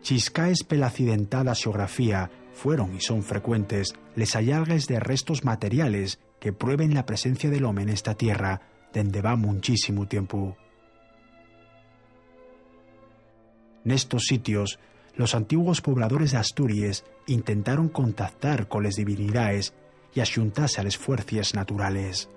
Chiscaes pela accidentada xeografía fueron y son frecuentes les hallazgues de restos materiales que prueben la presencia del home nesta tierra dende va muchísimo tiempo. Nestos sitios, los antiguos pobladores de Asturias intentaron contactar con las divinidades y axuntarse a las fuerzas naturales.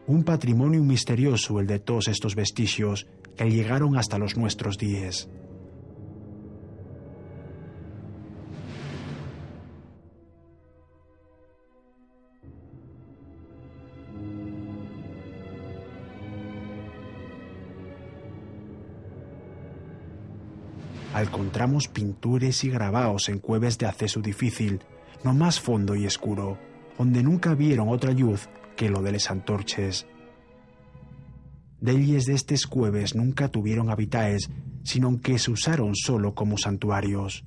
Un patrimonio misterioso el de todos estos vestigios que llegaron hasta los nuestros días. Encontramos pintures y grabaos en cueves de acceso difícil, no más fondo y escuro, donde nunca vieron otra luz que lo de les antorches. Delles de estes cueves nunca tuvieron habitaes, sino que se usaron solo como santuarios.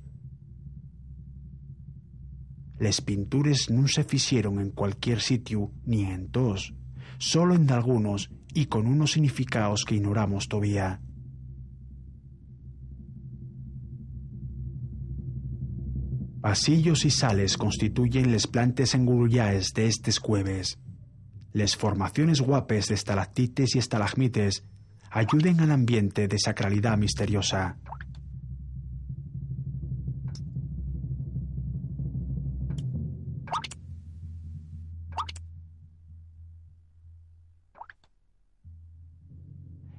Les pintures no se fixieron en cualquier sitio ni en todos, solo en algunos y con unos significados que ignoramos todavía. Pasillos y sales constituyen les plantes engurullaes de estes cueves. Les formaciones guapes de estalactites y estalagmites ayuden al ambiente de sacralidad misteriosa.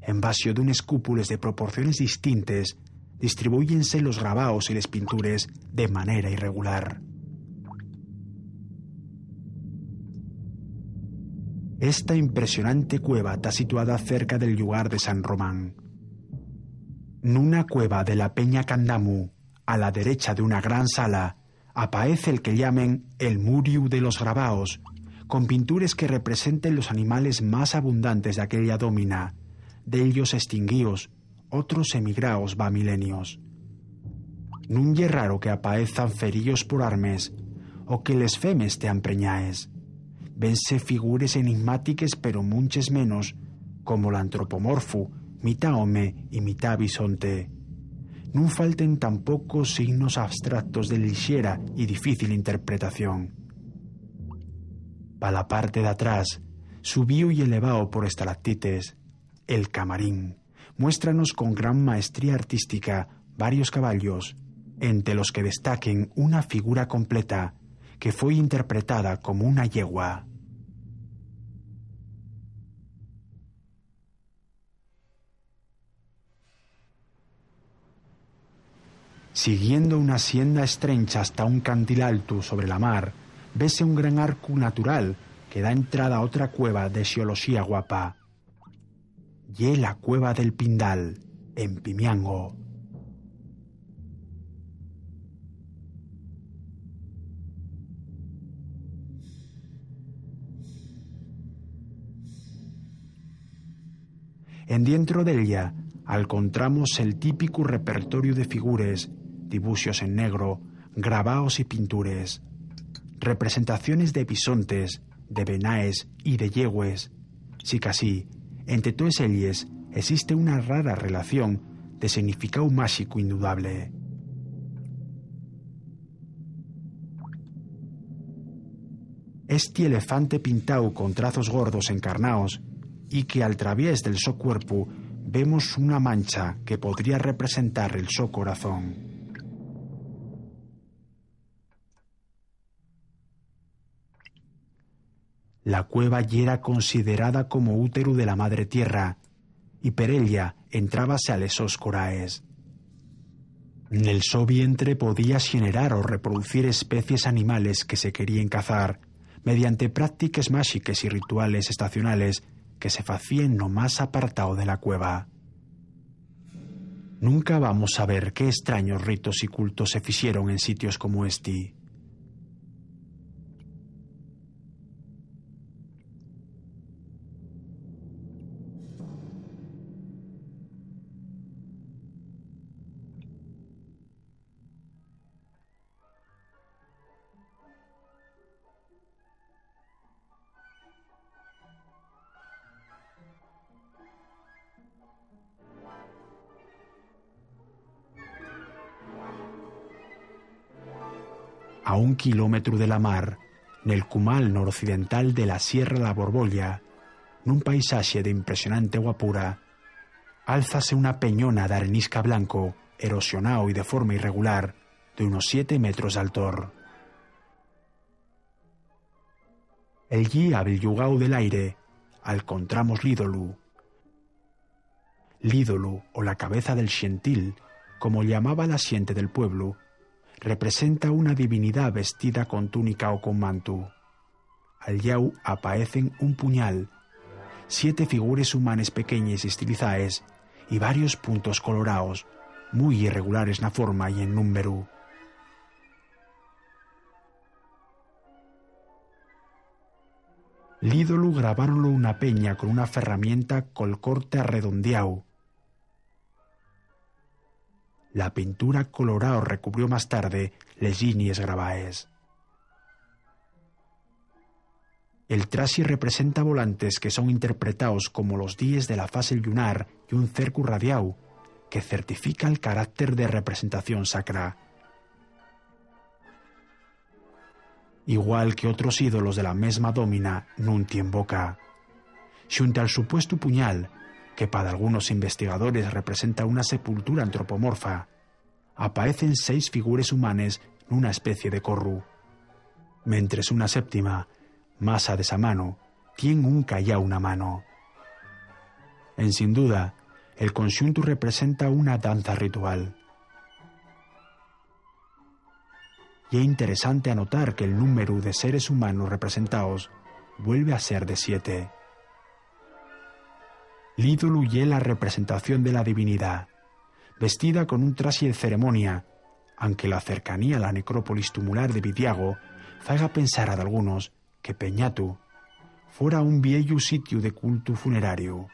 En vasio d'unes cúpules de proporciones distintes, distribúyense los grabaos y les pintures de manera irregular. Esta impresionante cueva está situada cerca del lugar de San Román. Nuna cueva de la Peña Candamu, a la derecha de una gran sala, aparece el que llamen el Muriu de los Grabaos, con pintures que representen los animales más abundantes de aquella dómina, de ellos extinguíos, otros emigraos va milenios. Nun ye raro que aparezcan ferillos por armes, o que les femes tean preñaes. Vense figures enigmátiques pero munches menos, como l'antropomorfu, mitad home y mitad bisonte. Nun falten tampoco signos abstractos de ligera y difícil interpretación. Pa la parte de atrás, subió y elevado por estalactites, el camarín. Muéstranos con gran maestría artística varios caballos, entre los que destaquen una figura completa que fue interpretada como una yegua. Siguiendo una sienda estrecha hasta un cantil alto sobre la mar, vese un gran arco natural que da entrada a otra cueva de xeología guapa. Y la cueva del Pindal, en Pimiango. En dentro de ella encontramos el típico repertorio de figures, dibujos en negro, grabaos y pintures, representaciones de bisontes, de benaes y de yegües. Si casi, entre todas ellas existe una rara relación de significado mágico indudable. Este elefante pintado con trazos gordos encarnados y que al través del so cuerpo vemos una mancha que podría representar el so corazón. La cueva ya era considerada como útero de la madre tierra y per ella entrábase a les sos coraes. Nel so vientre podías generar o reproducir especies animales que se querían cazar mediante prácticas mágicas y rituales estacionales que se facían no más apartado de la cueva. Nunca vamos a ver qué extraños ritos y cultos se hicieron en sitios como este. A 1 kilómetro de la mar, nel cumal noroccidental de la Sierra la Borbolla, nun paisaxe de impresionante guapura, álzase una peñona de arenisca blanco, erosionado y de forma irregular, de unos 7 metros de altor. El guía bellugao del aire, alcontramos l'ídolu. L'ídolu, o la cabeza del xentil, como llamaba la xente del pueblo, representa una divinidad vestida con túnica o con manto. Al llau aparecen un puñal, 7 figures humanes pequeñas y estilizaes y varios puntos colorados, muy irregulares na forma y en número. L'ídolo grabáronlo una peña con una ferramienta col corte arredondeado. La pintura colorado recubrió más tarde les líneas grabaes. El trasi representa volantes que son interpretados como los días de la fase lunar y un cerco radial que certifica el carácter de representación sacra. Igual que otros ídolos de la mesma dómina nun tien boca. Xunto al supuesto puñal, que para algunos investigadores representa una sepultura antropomorfa, aparecen 6 figuras humanes nunha especie de corru. Mentres una séptima, masa de esa mano, tiene un callau na mano. En sin duda, el conxunto representa una danza ritual. Y es interesante anotar que el número de seres humanos representados vuelve a ser de 7. L'ídolo y la representación de la divinidad, vestida con un traje de ceremonia, aunque la cercanía a la necrópolis tumular de Vidiago faga pensar a algunos que Peñatu fuera un viejo sitio de culto funerario.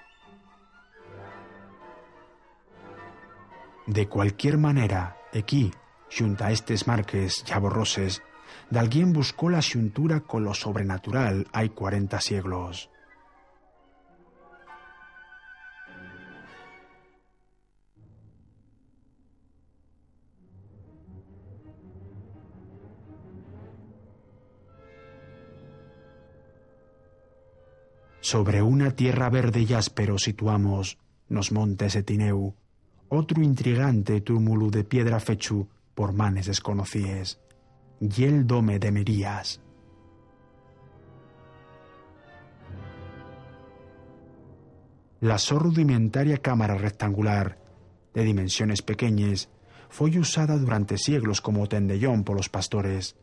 De cualquier manera, aquí, xunto a estes marques ya borroses, d'alguien buscó la xuntura con lo sobrenatural hai 40 siglos. Sobre una tierra verde y áspero situamos, nos montes de Tineu, otro intrigante túmulo de piedra fechu por manes desconocíes, y el dome de Merías. La so rudimentaria cámara rectangular, de dimensiones pequeñas, fue usada durante siglos como tendellón por los pastores.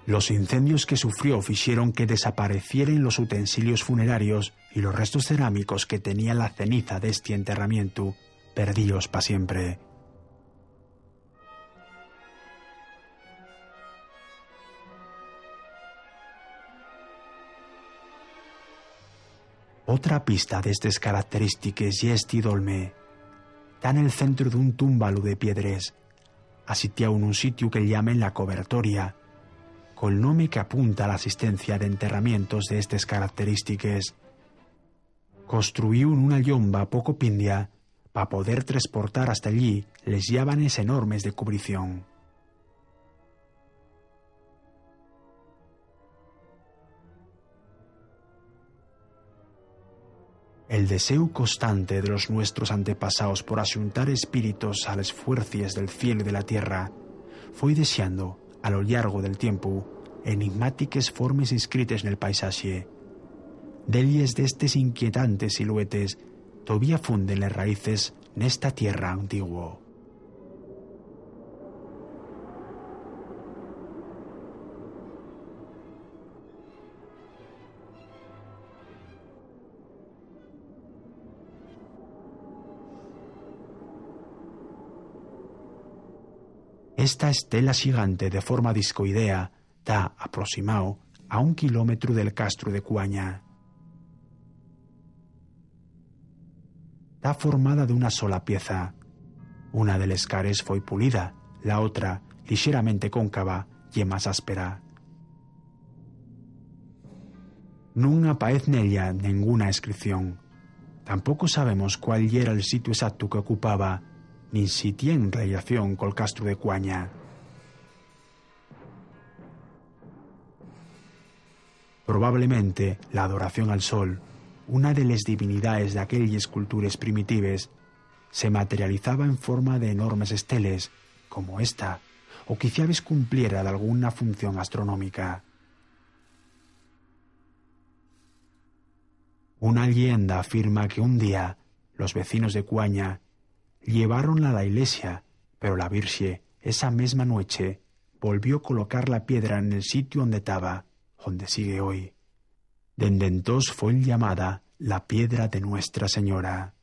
Los incendios que sufrió hicieron que desaparecieran los utensilios funerarios y los restos cerámicos que tenían la ceniza de este enterramiento, perdidos para siempre. Otra pista de estas características y este dolme está en el centro de un túmbalo de piedres, asitiado en un sitio que llaman la cobertoria, con nombre que apunta a la asistencia de enterramientos de estas características. Construyó una llomba poco pindia para poder transportar hasta allí les llábanes enormes de cubrición. El deseo constante de los nuestros antepasados por asuntar espíritus a las fuerzas del cielo y de la tierra fue deseando, a lo largo del tiempo, enigmáticas formas inscritas en el paisaje. D'elles d'estes inquietantes siluetes todavía funden las raíces en esta tierra antigua. Esta estela gigante de forma discoidea está aproximado a 1 kilómetro del castro de Cuaña. Está formada de una sola pieza. Una de las cares fue pulida, la otra, ligeramente cóncava y más áspera. No aparece en ella ninguna inscripción. Tampoco sabemos cuál era el sitio exacto que ocupaba, ni si tien relación col castro de Cuaña. Probablemente la adoración al sol, una de las divinidades de aquellas cultures primitives, se materializaba en forma de enormes esteles, como esta, o quizá cumpliera de alguna función astronómica. Una leyenda afirma que un día los vecinos de Cuaña llevaronla a la iglesia, pero la Virxe, esa misma noche, volvió a colocar la piedra en el sitio donde estaba, donde sigue hoy. Dende entonces fue llamada la Piedra de Nuestra Señora.